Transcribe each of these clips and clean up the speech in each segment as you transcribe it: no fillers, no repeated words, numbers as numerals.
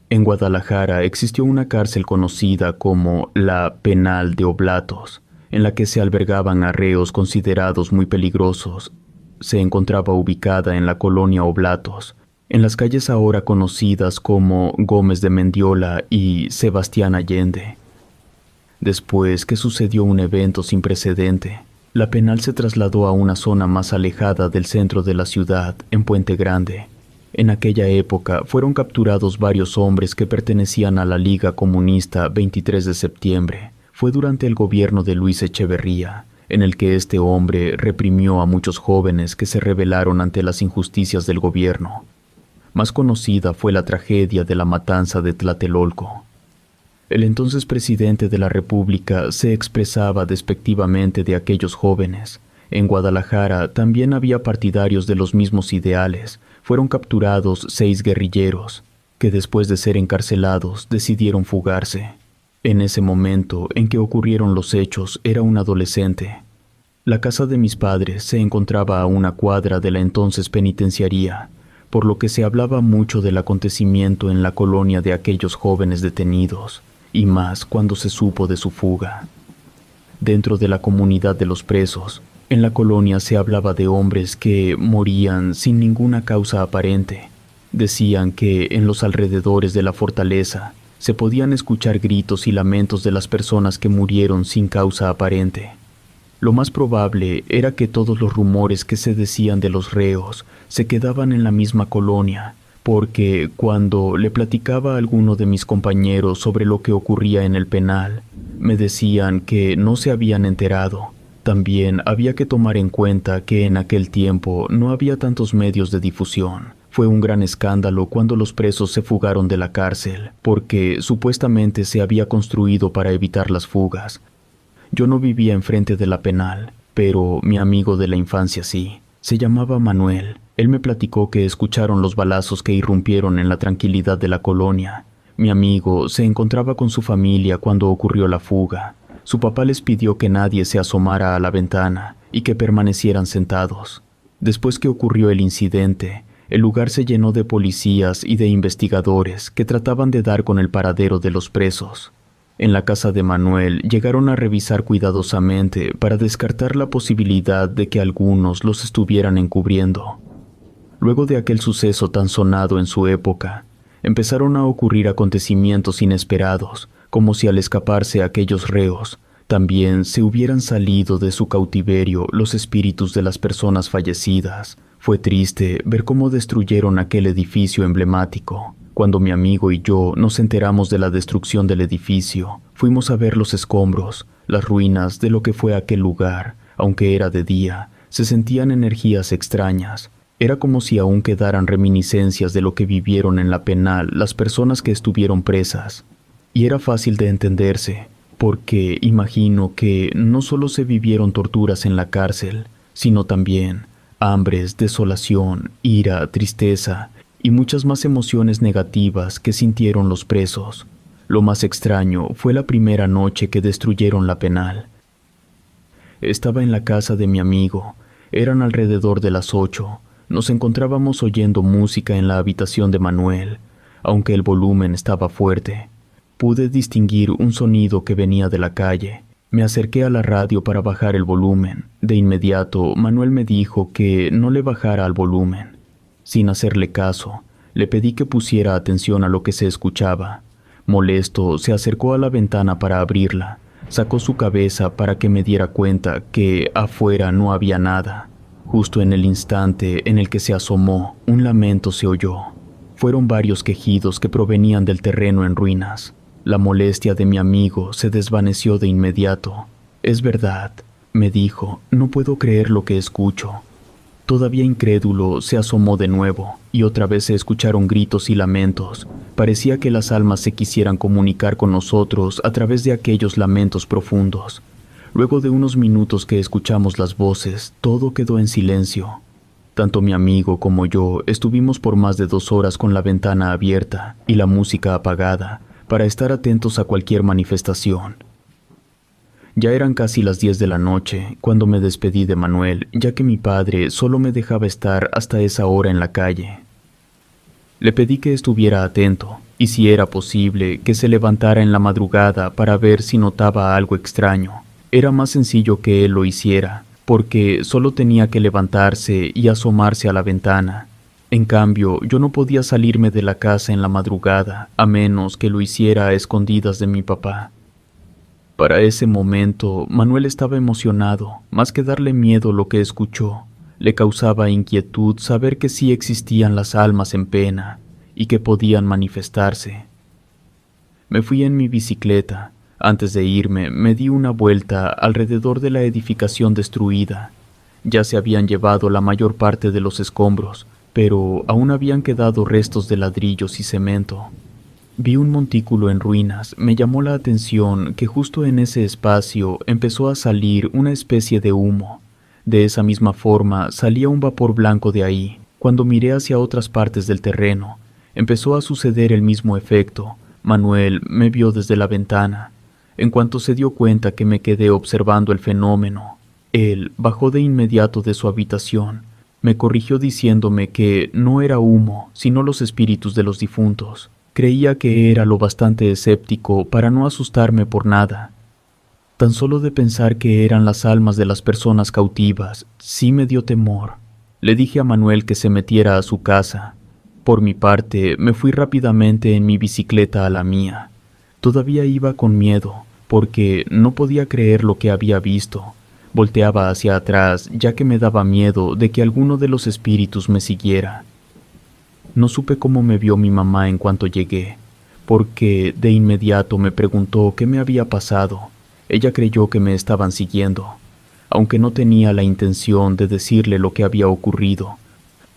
En Guadalajara existió una cárcel conocida como la Penal de Oblatos, en la que se albergaban a reos considerados muy peligrosos. Se encontraba ubicada en la colonia Oblatos, en las calles ahora conocidas como Gómez de Mendiola y Sebastián Allende. Después que sucedió un evento sin precedente, la penal se trasladó a una zona más alejada del centro de la ciudad, en Puente Grande. En aquella época fueron capturados varios hombres que pertenecían a la Liga Comunista 23 de septiembre. Fue durante el gobierno de Luis Echeverría, en el que este hombre reprimió a muchos jóvenes que se rebelaron ante las injusticias del gobierno. Más conocida fue la tragedia de la matanza de Tlatelolco. El entonces presidente de la República se expresaba despectivamente de aquellos jóvenes. En Guadalajara también había partidarios de los mismos ideales. Fueron capturados 6 guerrilleros, que después de ser encarcelados decidieron fugarse. En ese momento en que ocurrieron los hechos era un adolescente. La casa de mis padres se encontraba a una cuadra de la entonces penitenciaría, por lo que se hablaba mucho del acontecimiento en la colonia de aquellos jóvenes detenidos, y más cuando se supo de su fuga. Dentro de la comunidad de los presos, en la colonia se hablaba de hombres que morían sin ninguna causa aparente. Decían que en los alrededores de la fortaleza se podían escuchar gritos y lamentos de las personas que murieron sin causa aparente. Lo más probable era que todos los rumores que se decían de los reos se quedaban en la misma colonia, porque cuando le platicaba a alguno de mis compañeros sobre lo que ocurría en el penal, me decían que no se habían enterado. También había que tomar en cuenta que en aquel tiempo no había tantos medios de difusión. Fue un gran escándalo cuando los presos se fugaron de la cárcel, porque supuestamente se había construido para evitar las fugas. Yo no vivía enfrente de la penal, pero mi amigo de la infancia sí. Se llamaba Manuel. Él me platicó que escucharon los balazos que irrumpieron en la tranquilidad de la colonia. Mi amigo se encontraba con su familia cuando ocurrió la fuga. Su papá les pidió que nadie se asomara a la ventana y que permanecieran sentados. Después que ocurrió el incidente, el lugar se llenó de policías y de investigadores que trataban de dar con el paradero de los presos. En la casa de Manuel llegaron a revisar cuidadosamente para descartar la posibilidad de que algunos los estuvieran encubriendo. Luego de aquel suceso tan sonado en su época, empezaron a ocurrir acontecimientos inesperados, como si al escaparse aquellos reos, también se hubieran salido de su cautiverio los espíritus de las personas fallecidas. Fue triste ver cómo destruyeron aquel edificio emblemático. Cuando mi amigo y yo nos enteramos de la destrucción del edificio, fuimos a ver los escombros, las ruinas de lo que fue aquel lugar. Aunque era de día, se sentían energías extrañas. Era como si aún quedaran reminiscencias de lo que vivieron en la penal las personas que estuvieron presas. Y era fácil de entenderse, porque imagino que no solo se vivieron torturas en la cárcel, sino también hambres, desolación, ira, tristeza y muchas más emociones negativas que sintieron los presos. Lo más extraño fue la primera noche que destruyeron la penal. Estaba en la casa de mi amigo. Eran alrededor de las 8. Nos encontrábamos oyendo música en la habitación de Manuel, aunque el volumen estaba fuerte. Pude distinguir un sonido que venía de la calle. Me acerqué a la radio para bajar el volumen. De inmediato, Manuel me dijo que no le bajara al volumen. Sin hacerle caso, le pedí que pusiera atención a lo que se escuchaba. Molesto, se acercó a la ventana para abrirla. Sacó su cabeza para que me diera cuenta que afuera no había nada. Justo en el instante en el que se asomó, un lamento se oyó. Fueron varios quejidos que provenían del terreno en ruinas. La molestia de mi amigo se desvaneció de inmediato. «Es verdad», me dijo, «no puedo creer lo que escucho». Todavía incrédulo, se asomó de nuevo, y otra vez se escucharon gritos y lamentos. Parecía que las almas se quisieran comunicar con nosotros a través de aquellos lamentos profundos. Luego de unos minutos que escuchamos las voces, todo quedó en silencio. Tanto mi amigo como yo estuvimos por más de 2 horas con la ventana abierta y la música apagada, para estar atentos a cualquier manifestación. Ya eran casi las 10 de la noche cuando me despedí de Manuel, ya que mi padre solo me dejaba estar hasta esa hora en la calle. Le pedí que estuviera atento y, si era posible, que se levantara en la madrugada para ver si notaba algo extraño. Era más sencillo que él lo hiciera, porque solo tenía que levantarse y asomarse a la ventana. En cambio, yo no podía salirme de la casa en la madrugada, a menos que lo hiciera a escondidas de mi papá. Para ese momento, Manuel estaba emocionado, más que darle miedo lo que escuchó. Le causaba inquietud saber que sí existían las almas en pena y que podían manifestarse. Me fui en mi bicicleta. Antes de irme, me di una vuelta alrededor de la edificación destruida. Ya se habían llevado la mayor parte de los escombros, pero aún habían quedado restos de ladrillos y cemento. Vi un montículo en ruinas. Me llamó la atención que justo en ese espacio empezó a salir una especie de humo. De esa misma forma salía un vapor blanco de ahí. Cuando miré hacia otras partes del terreno, empezó a suceder el mismo efecto. Manuel me vio desde la ventana. En cuanto se dio cuenta que me quedé observando el fenómeno, él bajó de inmediato de su habitación. Me corrigió diciéndome que no era humo, sino los espíritus de los difuntos. Creía que era lo bastante escéptico para no asustarme por nada. Tan solo de pensar que eran las almas de las personas cautivas, sí me dio temor. Le dije a Manuel que se metiera a su casa. Por mi parte, me fui rápidamente en mi bicicleta a la mía. Todavía iba con miedo, porque no podía creer lo que había visto. Volteaba hacia atrás, ya que me daba miedo de que alguno de los espíritus me siguiera. No supe cómo me vio mi mamá en cuanto llegué, porque de inmediato me preguntó qué me había pasado. Ella creyó que me estaban siguiendo, aunque no tenía la intención de decirle lo que había ocurrido.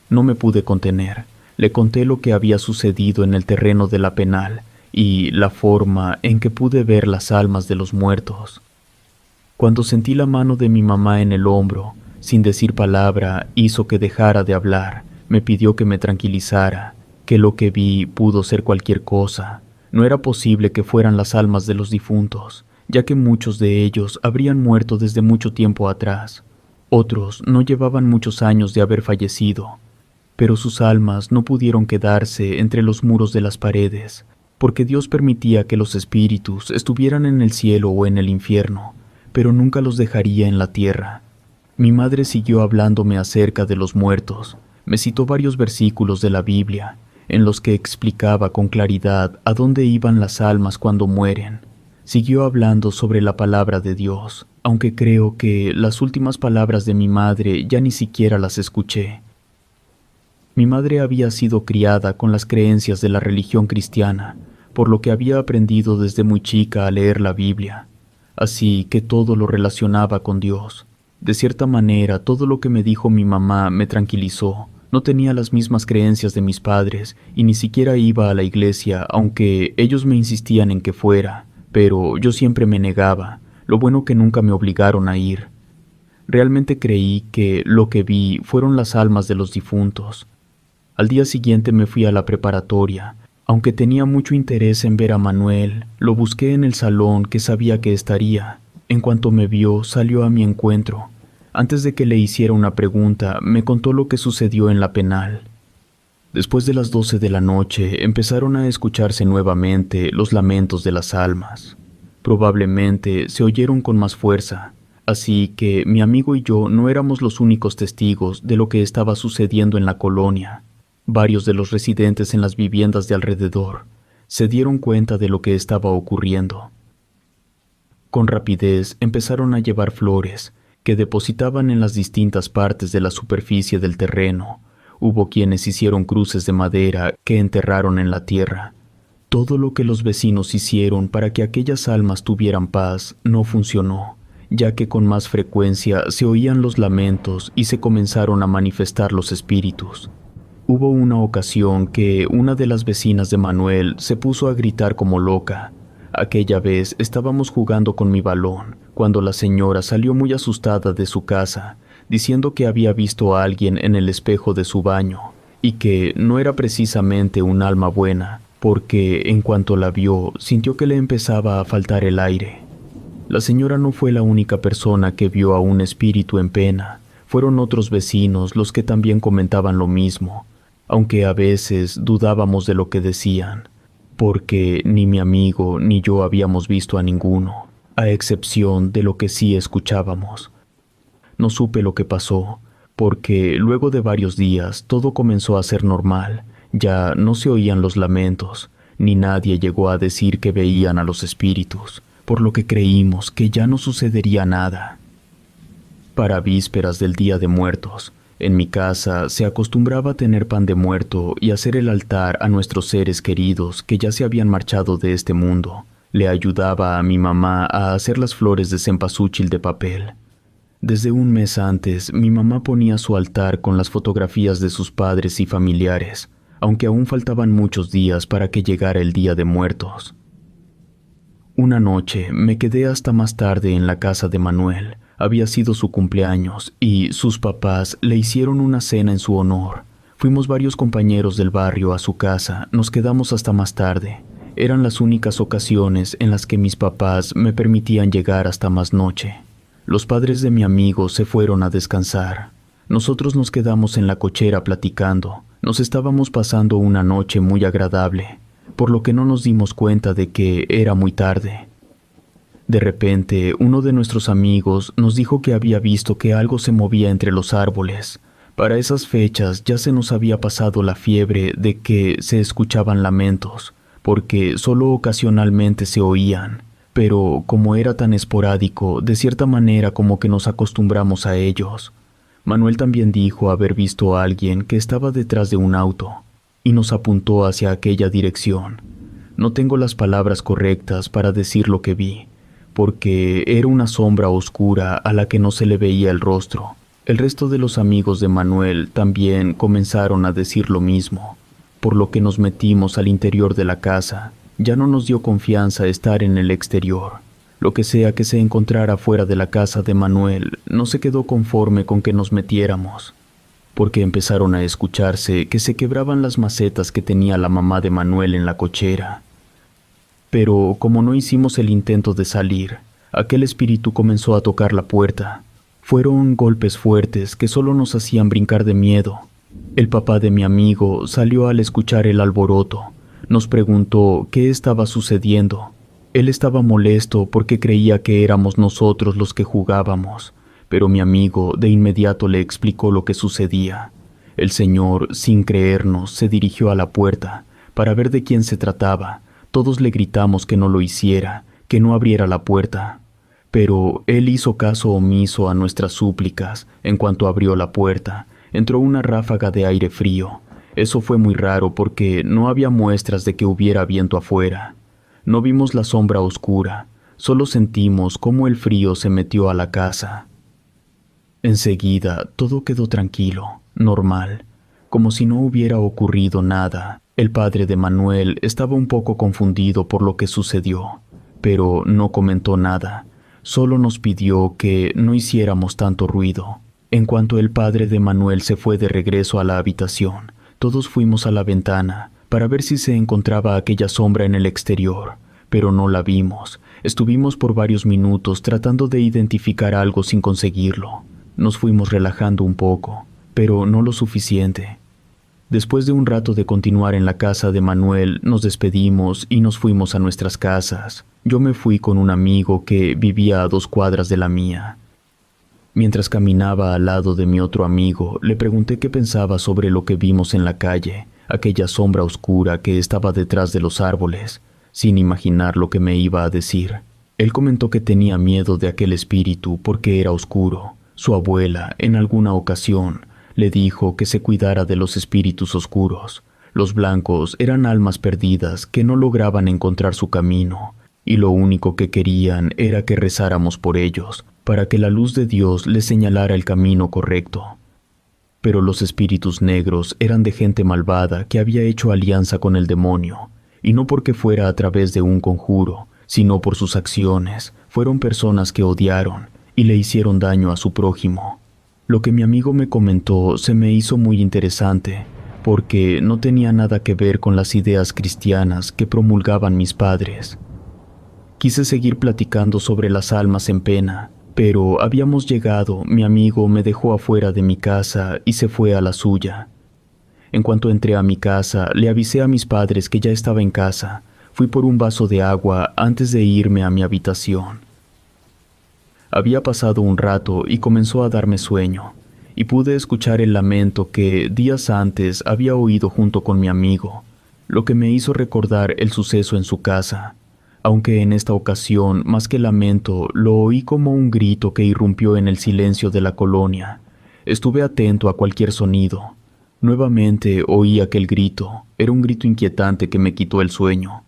No me pude contener. Le conté lo que había sucedido en el terreno de la penal y la forma en que pude ver las almas de los muertos. Cuando sentí la mano de mi mamá en el hombro, sin decir palabra, hizo que dejara de hablar. Me pidió que me tranquilizara, que lo que vi pudo ser cualquier cosa. No era posible que fueran las almas de los difuntos, ya que muchos de ellos habrían muerto desde mucho tiempo atrás. Otros no llevaban muchos años de haber fallecido, pero sus almas no pudieron quedarse entre los muros de las paredes, porque Dios permitía que los espíritus estuvieran en el cielo o en el infierno, pero nunca los dejaría en la tierra. Mi madre siguió hablándome acerca de los muertos. Me citó varios versículos de la Biblia, en los que explicaba con claridad a dónde iban las almas cuando mueren. Siguió hablando sobre la palabra de Dios, aunque creo que las últimas palabras de mi madre ya ni siquiera las escuché. Mi madre había sido criada con las creencias de la religión cristiana, por lo que había aprendido desde muy chica a leer la Biblia, así que todo lo relacionaba con Dios. De cierta manera, todo lo que me dijo mi mamá me tranquilizó. No tenía las mismas creencias de mis padres y ni siquiera iba a la iglesia, aunque ellos me insistían en que fuera, pero yo siempre me negaba. Lo bueno que nunca me obligaron a ir. Realmente creí que lo que vi fueron las almas de los difuntos. Al día siguiente me fui a la preparatoria. Aunque tenía mucho interés en ver a Manuel, lo busqué en el salón que sabía que estaría. En cuanto me vio, salió a mi encuentro. Antes de que le hiciera una pregunta, me contó lo que sucedió en la penal. Después de las 12 de la noche, empezaron a escucharse nuevamente los lamentos de las almas. Probablemente se oyeron con más fuerza, así que mi amigo y yo no éramos los únicos testigos de lo que estaba sucediendo en la colonia. Varios de los residentes en las viviendas de alrededor se dieron cuenta de lo que estaba ocurriendo. Con rapidez empezaron a llevar flores que depositaban en las distintas partes de la superficie del terreno. Hubo quienes hicieron cruces de madera que enterraron en la tierra. Todo lo que los vecinos hicieron para que aquellas almas tuvieran paz no funcionó, ya que con más frecuencia se oían los lamentos y se comenzaron a manifestar los espíritus. Hubo una ocasión que una de las vecinas de Manuel se puso a gritar como loca. Aquella vez estábamos jugando con mi balón, cuando la señora salió muy asustada de su casa, diciendo que había visto a alguien en el espejo de su baño, y que no era precisamente un alma buena, porque en cuanto la vio, sintió que le empezaba a faltar el aire. La señora no fue la única persona que vio a un espíritu en pena. Fueron otros vecinos los que también comentaban lo mismo. aunque a veces dudábamos de lo que decían, porque ni mi amigo ni yo habíamos visto a ninguno, a excepción de lo que sí escuchábamos. No supe lo que pasó, porque luego de varios días todo comenzó a ser normal. Ya no se oían los lamentos, ni nadie llegó a decir que veían a los espíritus, por lo que creímos que ya no sucedería nada. Para vísperas del Día de Muertos, en mi casa se acostumbraba a tener pan de muerto y hacer el altar a nuestros seres queridos que ya se habían marchado de este mundo. Le ayudaba a mi mamá a hacer las flores de cempasúchil de papel. Desde un mes antes, mi mamá ponía su altar con las fotografías de sus padres y familiares, aunque aún faltaban muchos días para que llegara el Día de Muertos. Una noche me quedé hasta más tarde en la casa de Manuel. Había sido su cumpleaños y sus papás le hicieron una cena en su honor. Fuimos varios compañeros del barrio a su casa, nos quedamos hasta más tarde. Eran las únicas ocasiones en las que mis papás me permitían llegar hasta más noche. Los padres de mi amigo se fueron a descansar. Nosotros nos quedamos en la cochera platicando. Nos estábamos pasando una noche muy agradable, por lo que no nos dimos cuenta de que era muy tarde. De repente, uno de nuestros amigos nos dijo que había visto que algo se movía entre los árboles. Para esas fechas ya se nos había pasado la fiebre de que se escuchaban lamentos, porque solo ocasionalmente se oían. Pero como era tan esporádico, de cierta manera como que nos acostumbramos a ellos. Manuel también dijo haber visto a alguien que estaba detrás de un auto, y nos apuntó hacia aquella dirección. No tengo las palabras correctas para decir lo que vi, porque era una sombra oscura a la que no se le veía el rostro. El resto de los amigos de Manuel también comenzaron a decir lo mismo, por lo que nos metimos al interior de la casa. Ya no nos dio confianza estar en el exterior. Lo que sea que se encontrara fuera de la casa de Manuel no se quedó conforme con que nos metiéramos, porque empezaron a escucharse que se quebraban las macetas que tenía la mamá de Manuel en la cochera. Pero como no hicimos el intento de salir, aquel espíritu comenzó a tocar la puerta. Fueron golpes fuertes que solo nos hacían brincar de miedo. El papá de mi amigo salió al escuchar el alboroto. Nos preguntó qué estaba sucediendo. Él estaba molesto porque creía que éramos nosotros los que jugábamos, pero mi amigo de inmediato le explicó lo que sucedía. El señor, sin creernos, se dirigió a la puerta para ver de quién se trataba. Todos le gritamos que no lo hiciera, que no abriera la puerta. Pero él hizo caso omiso a nuestras súplicas. En cuanto abrió la puerta, entró una ráfaga de aire frío. Eso fue muy raro porque no había muestras de que hubiera viento afuera. No vimos la sombra oscura, solo sentimos cómo el frío se metió a la casa. Enseguida todo quedó tranquilo, normal, como si no hubiera ocurrido nada. El padre de Manuel estaba un poco confundido por lo que sucedió, pero no comentó nada. Solo nos pidió que no hiciéramos tanto ruido. En cuanto el padre de Manuel se fue de regreso a la habitación, todos fuimos a la ventana para ver si se encontraba aquella sombra en el exterior, pero no la vimos. Estuvimos por varios minutos tratando de identificar algo sin conseguirlo. Nos fuimos relajando un poco, pero no lo suficiente. Después de un rato de continuar en la casa de Manuel, nos despedimos y nos fuimos a nuestras casas. Yo me fui con un amigo que vivía a 2 cuadras de la mía. Mientras caminaba al lado de mi otro amigo, le pregunté qué pensaba sobre lo que vimos en la calle, aquella sombra oscura que estaba detrás de los árboles, sin imaginar lo que me iba a decir. Él comentó que tenía miedo de aquel espíritu porque era oscuro. Su abuela, en alguna ocasión, le dijo que se cuidara de los espíritus oscuros. Los blancos eran almas perdidas que no lograban encontrar su camino, y lo único que querían era que rezáramos por ellos, para que la luz de Dios les señalara el camino correcto. Pero los espíritus negros eran de gente malvada que había hecho alianza con el demonio, y no porque fuera a través de un conjuro, sino por sus acciones. Fueron personas que odiaron y le hicieron daño a su prójimo. Lo que mi amigo me comentó se me hizo muy interesante, porque no tenía nada que ver con las ideas cristianas que promulgaban mis padres. Quise seguir platicando sobre las almas en pena, pero habíamos llegado. Mi amigo me dejó afuera de mi casa y se fue a la suya. En cuanto entré a mi casa, le avisé a mis padres que ya estaba en casa. Fui por un vaso de agua antes de irme a mi habitación. Había pasado un rato y comenzó a darme sueño, y pude escuchar el lamento que días antes había oído junto con mi amigo, lo que me hizo recordar el suceso en su casa, aunque en esta ocasión, más que lamento, lo oí como un grito que irrumpió en el silencio de la colonia. Estuve atento a cualquier sonido. Nuevamente oí aquel grito. Era un grito inquietante que me quitó el sueño.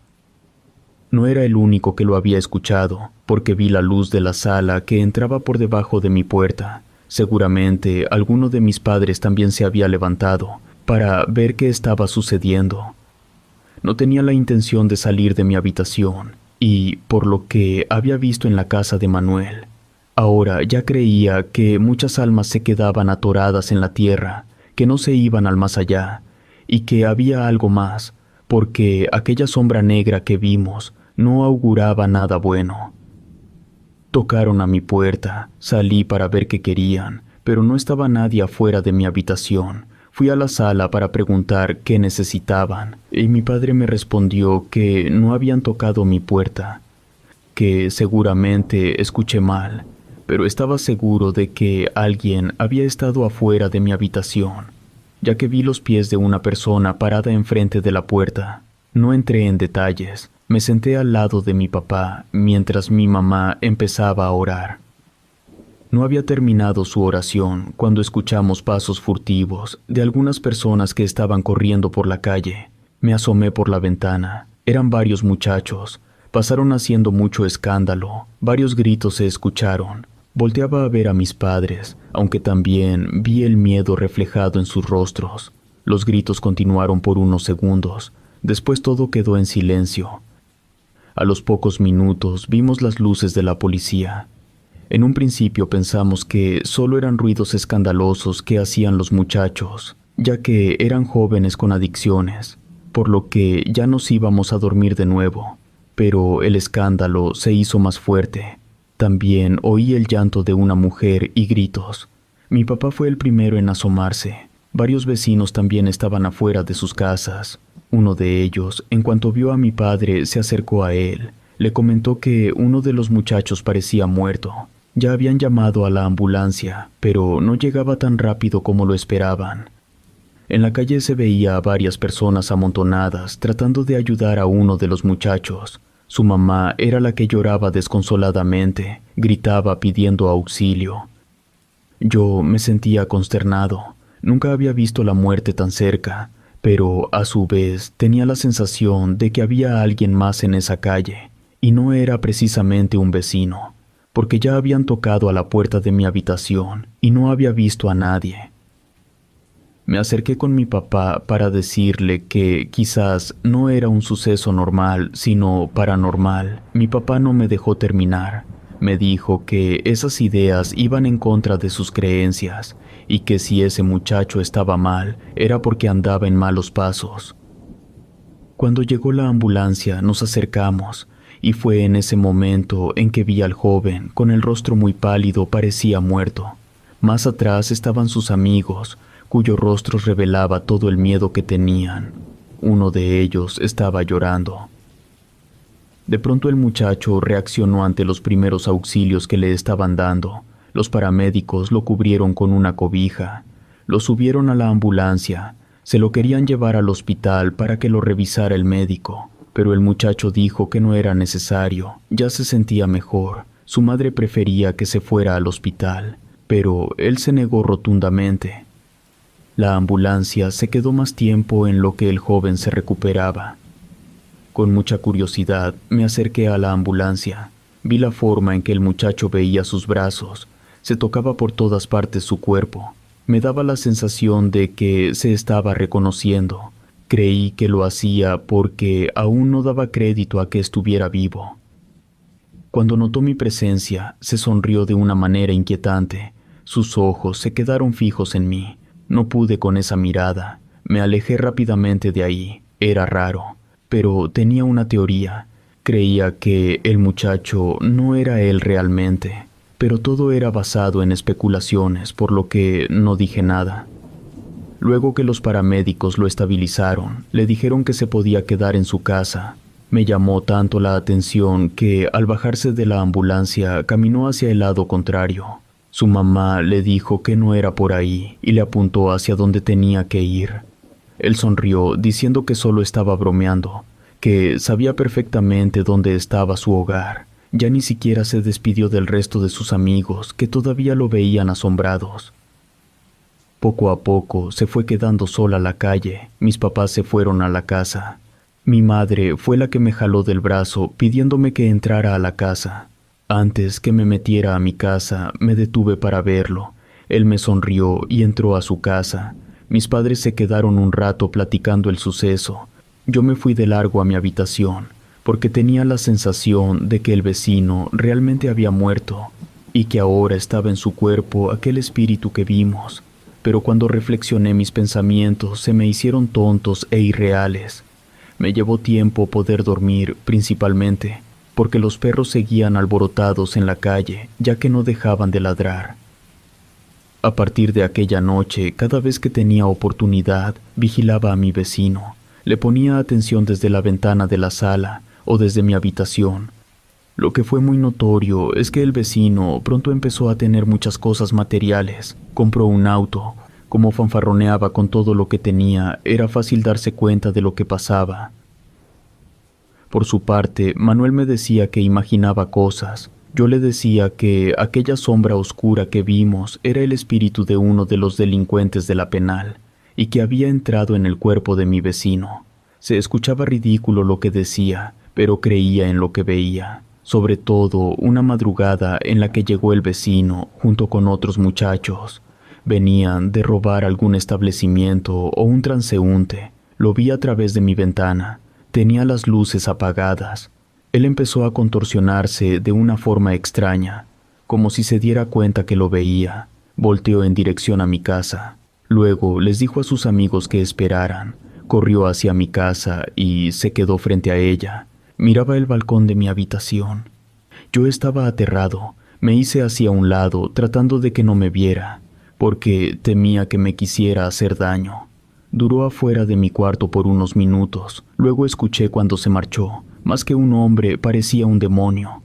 No era el único que lo había escuchado, porque vi la luz de la sala que entraba por debajo de mi puerta. Seguramente alguno de mis padres también se había levantado para ver qué estaba sucediendo. No tenía la intención de salir de mi habitación, y, por lo que había visto en la casa de Manuel, ahora ya creía que muchas almas se quedaban atoradas en la tierra, que no se iban al más allá, y que había algo más, porque aquella sombra negra que vimos no auguraba nada bueno. Tocaron a mi puerta, salí para ver qué querían, pero no estaba nadie afuera de mi habitación. Fui a la sala para preguntar qué necesitaban, y mi padre me respondió que no habían tocado mi puerta, que seguramente escuché mal, pero estaba seguro de que alguien había estado afuera de mi habitación, ya que vi los pies de una persona parada enfrente de la puerta. No entré en detalles. Me senté al lado de mi papá mientras mi mamá empezaba a orar. No había terminado su oración cuando escuchamos pasos furtivos de algunas personas que estaban corriendo por la calle. Me asomé por la ventana. Eran varios muchachos. Pasaron haciendo mucho escándalo. Varios gritos se escucharon. Volteaba a ver a mis padres, aunque también vi el miedo reflejado en sus rostros. Los gritos continuaron por unos segundos. Después todo quedó en silencio. A los pocos minutos vimos las luces de la policía. En un principio pensamos que solo eran ruidos escandalosos que hacían los muchachos, ya que eran jóvenes con adicciones, por lo que ya nos íbamos a dormir de nuevo. Pero el escándalo se hizo más fuerte. También oí el llanto de una mujer y gritos. Mi papá fue el primero en asomarse. Varios vecinos también estaban afuera de sus casas. Uno de ellos, en cuanto vio a mi padre, se acercó a él. Le comentó que uno de los muchachos parecía muerto. Ya habían llamado a la ambulancia, pero no llegaba tan rápido como lo esperaban. En la calle se veía a varias personas amontonadas tratando de ayudar a uno de los muchachos. Su mamá era la que lloraba desconsoladamente, gritaba pidiendo auxilio. Yo me sentía consternado. Nunca había visto la muerte tan cerca, pero a su vez tenía la sensación de que había alguien más en esa calle, y no era precisamente un vecino, porque ya habían tocado a la puerta de mi habitación y no había visto a nadie. Me acerqué con mi papá para decirle que quizás no era un suceso normal, sino paranormal. Mi papá no me dejó terminar. Me dijo que esas ideas iban en contra de sus creencias y que si ese muchacho estaba mal, era porque andaba en malos pasos. Cuando llegó la ambulancia, nos acercamos, y fue en ese momento en que vi al joven, con el rostro muy pálido, parecía muerto. Más atrás estaban sus amigos, cuyos rostros revelaba todo el miedo que tenían. Uno de ellos estaba llorando. De pronto el muchacho reaccionó ante los primeros auxilios que le estaban dando. Los paramédicos lo cubrieron con una cobija. Lo subieron a la ambulancia. Se lo querían llevar al hospital para que lo revisara el médico, pero el muchacho dijo que no era necesario. Ya se sentía mejor. Su madre prefería que se fuera al hospital, pero él se negó rotundamente. La ambulancia se quedó más tiempo en lo que el joven se recuperaba. Con mucha curiosidad me acerqué a la ambulancia. Vi la forma en que el muchacho veía sus brazos. Se tocaba por todas partes su cuerpo. Me daba la sensación de que se estaba reconociendo. Creí que lo hacía porque aún no daba crédito a que estuviera vivo. Cuando notó mi presencia, se sonrió de una manera inquietante. Sus ojos se quedaron fijos en mí. No pude con esa mirada. Me alejé rápidamente de ahí. Era raro, pero tenía una teoría. Creía que el muchacho no era él realmente, pero todo era basado en especulaciones, por lo que no dije nada. Luego que los paramédicos lo estabilizaron, le dijeron que se podía quedar en su casa. Me llamó tanto la atención que, al bajarse de la ambulancia, caminó hacia el lado contrario. Su mamá le dijo que no era por ahí y le apuntó hacia donde tenía que ir. Él sonrió diciendo que solo estaba bromeando, que sabía perfectamente dónde estaba su hogar. Ya ni siquiera se despidió del resto de sus amigos, que todavía lo veían asombrados. Poco a poco se fue quedando sola la calle. Mis papás se fueron a la casa. Mi madre fue la que me jaló del brazo pidiéndome que entrara a la casa. Antes que me metiera a mi casa, me detuve para verlo. Él me sonrió y entró a su casa. Mis padres se quedaron un rato platicando el suceso. Yo me fui de largo a mi habitación, porque tenía la sensación de que el vecino realmente había muerto y que ahora estaba en su cuerpo aquel espíritu que vimos. Pero cuando reflexioné, mis pensamientos se me hicieron tontos e irreales. Me llevó tiempo poder dormir, principalmente porque los perros seguían alborotados en la calle, ya que no dejaban de ladrar. A partir de aquella noche, cada vez que tenía oportunidad, vigilaba a mi vecino. Le ponía atención desde la ventana de la sala o desde mi habitación. Lo que fue muy notorio es que el vecino pronto empezó a tener muchas cosas materiales. Compró un auto. Como fanfarroneaba con todo lo que tenía, era fácil darse cuenta de lo que pasaba. Por su parte, Manuel me decía que imaginaba cosas. Yo le decía que aquella sombra oscura que vimos era el espíritu de uno de los delincuentes de la penal y que había entrado en el cuerpo de mi vecino. Se escuchaba ridículo lo que decía, pero creía en lo que veía. Sobre todo una madrugada en la que llegó el vecino junto con otros muchachos. Venían de robar algún establecimiento o un transeúnte. Lo vi a través de mi ventana. Tenía las luces apagadas. Él empezó a contorsionarse de una forma extraña, como si se diera cuenta que lo veía. Volteó en dirección a mi casa. Luego les dijo a sus amigos que esperaran. Corrió hacia mi casa y se quedó frente a ella. Miraba el balcón de mi habitación. Yo estaba aterrado. Me hice hacia un lado, tratando de que no me viera, porque temía que me quisiera hacer daño. Duró afuera de mi cuarto por unos minutos. Luego escuché cuando se marchó. Más que un hombre, parecía un demonio.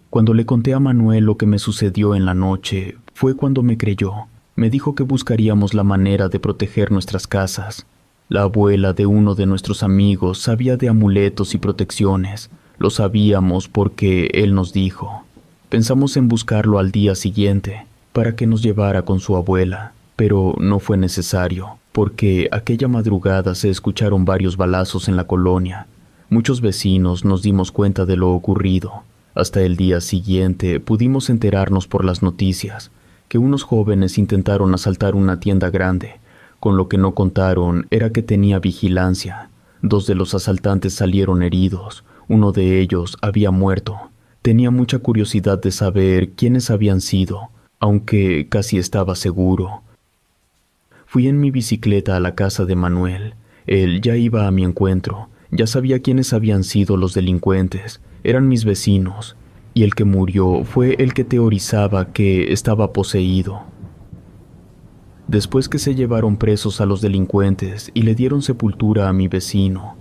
Cuando le conté a Manuel lo que me sucedió en la noche, fue cuando me creyó. Me dijo que buscaríamos la manera de proteger nuestras casas. La abuela de uno de nuestros amigos sabía de amuletos y protecciones. Lo sabíamos porque él nos dijo. Pensamos en buscarlo al día siguiente, para que nos llevara con su abuela, pero no fue necesario, porque aquella madrugada se escucharon varios balazos en la colonia. Muchos vecinos nos dimos cuenta de lo ocurrido. Hasta el día siguiente pudimos enterarnos por las noticias que unos jóvenes intentaron asaltar una tienda grande. Con lo que no contaron era que tenía vigilancia. 2 de los asaltantes salieron heridos. Uno de ellos había muerto. Tenía mucha curiosidad de saber quiénes habían sido, aunque casi estaba seguro. Fui en mi bicicleta a la casa de Manuel. Él ya iba a mi encuentro. Ya sabía quiénes habían sido los delincuentes. Eran mis vecinos. Y el que murió fue el que teorizaba que estaba poseído. Después que se llevaron presos a los delincuentes y le dieron sepultura a mi vecino,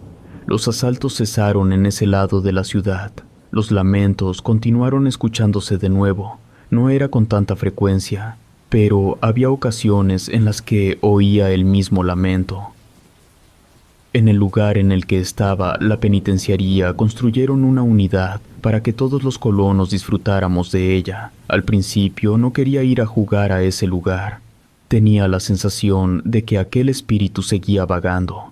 los asaltos cesaron en ese lado de la ciudad. Los lamentos continuaron escuchándose de nuevo. No era con tanta frecuencia, pero había ocasiones en las que oía el mismo lamento. En el lugar en el que estaba la penitenciaría construyeron una unidad para que todos los colonos disfrutáramos de ella. Al principio no quería ir a jugar a ese lugar. Tenía la sensación de que aquel espíritu seguía vagando.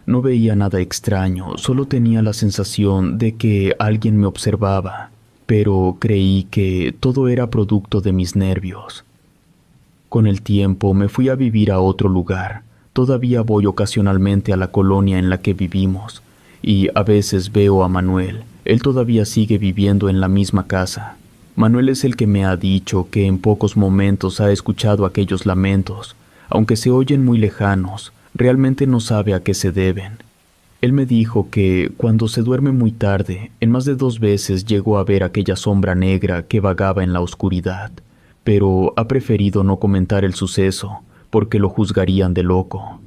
No veía nada extraño, solo tenía la sensación de que alguien me observaba, pero creí que todo era producto de mis nervios. Con el tiempo me fui a vivir a otro lugar. Todavía voy ocasionalmente a la colonia en la que vivimos, y a veces veo a Manuel. Él todavía sigue viviendo en la misma casa. Manuel es el que me ha dicho que en pocos momentos ha escuchado aquellos lamentos. Aunque se oyen muy lejanos, realmente no sabe a qué se deben. Él me dijo que cuando se duerme muy tarde, en más de 2 veces llegó a ver aquella sombra negra que vagaba en la oscuridad, pero ha preferido no comentar el suceso, porque lo juzgarían de loco.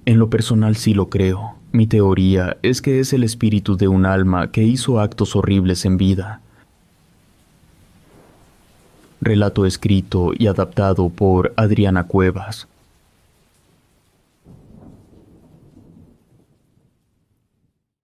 En lo personal sí lo creo. Mi teoría es que es el espíritu de un alma que hizo actos horribles en vida. Relato escrito y adaptado por Adriana Cuevas.